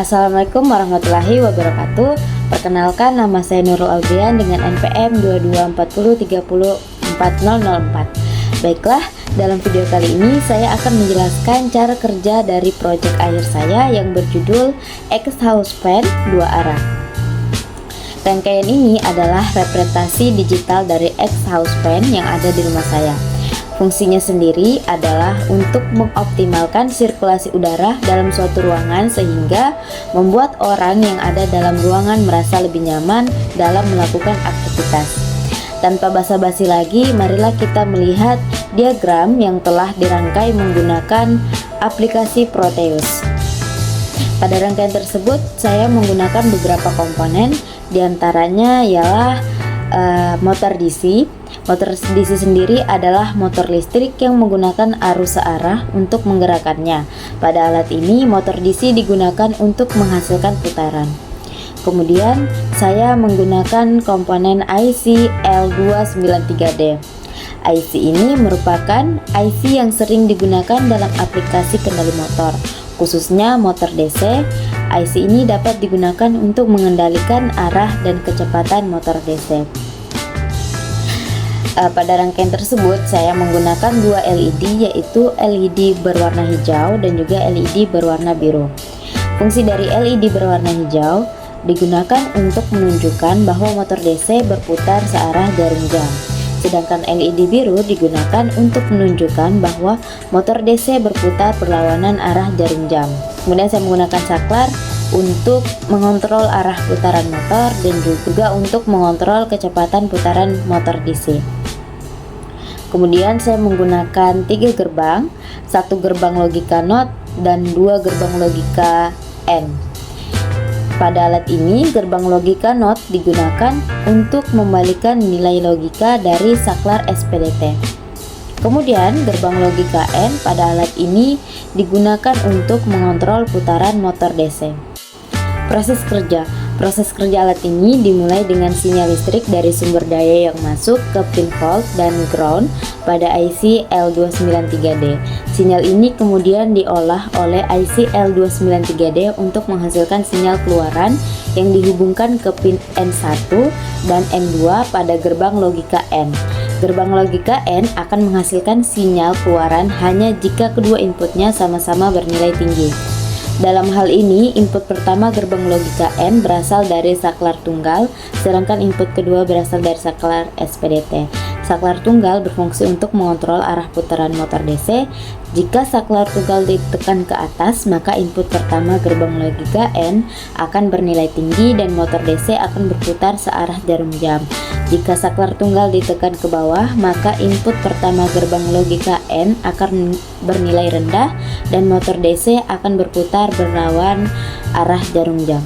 Assalamualaikum warahmatullahi wabarakatuh. Perkenalkan, nama saya Nurul Audrian dengan NPM 2240304004. Baiklah, dalam video kali ini saya akan menjelaskan cara kerja dari proyek akhir saya yang berjudul Exhaust Fan 2 arah. Rangkaian ini adalah representasi digital dari exhaust fan yang ada di rumah saya. Fungsinya sendiri adalah untuk mengoptimalkan sirkulasi udara dalam suatu ruangan sehingga membuat orang yang ada dalam ruangan merasa lebih nyaman dalam melakukan aktivitas. Tanpa basa-basi lagi, marilah kita melihat diagram yang telah dirangkai menggunakan aplikasi Proteus. Pada rangkaian tersebut, saya menggunakan beberapa komponen, diantaranya ialah motor DC. Motor DC sendiri adalah motor listrik yang menggunakan arus searah untuk menggerakkannya. Pada alat ini, motor DC digunakan untuk menghasilkan putaran. Kemudian, saya menggunakan komponen IC L293D. IC ini merupakan IC yang sering digunakan dalam aplikasi kendali motor, khususnya motor DC. IC ini dapat digunakan untuk mengendalikan arah dan kecepatan motor DC. Pada rangkaian tersebut saya menggunakan dua LED, yaitu LED berwarna hijau dan juga LED berwarna biru. Fungsi dari LED berwarna hijau digunakan untuk menunjukkan bahwa motor DC berputar searah jarum jam. Sedangkan LED biru digunakan untuk menunjukkan bahwa motor DC berputar berlawanan arah jarum jam. Kemudian saya menggunakan saklar untuk mengontrol arah putaran motor dan juga untuk mengontrol kecepatan putaran motor DC. Kemudian saya menggunakan 3 gerbang, 1 gerbang logika NOT dan 2 gerbang logika N. Pada alat ini, gerbang logika NOT digunakan untuk membalikan nilai logika dari saklar SPDT. Kemudian gerbang logika N pada alat ini digunakan untuk mengontrol putaran motor DC. Proses kerja alat ini dimulai dengan sinyal listrik dari sumber daya yang masuk ke pin volt dan ground pada IC L293D. Sinyal ini kemudian diolah oleh IC L293D untuk menghasilkan sinyal keluaran yang dihubungkan ke pin N1 dan N2 pada gerbang logika N. Gerbang logika N akan menghasilkan sinyal keluaran hanya jika kedua inputnya sama-sama bernilai tinggi. Dalam hal ini, input pertama gerbang logika N berasal dari saklar tunggal, sedangkan input kedua berasal dari saklar SPDT. Saklar tunggal berfungsi untuk mengontrol arah putaran motor DC. Jika saklar tunggal ditekan ke atas, maka input pertama gerbang logika N akan bernilai tinggi dan motor DC akan berputar searah jarum jam. Jika saklar tunggal ditekan ke bawah, maka input pertama gerbang logika N akan bernilai rendah dan motor DC akan berputar berlawan arah jarum jam.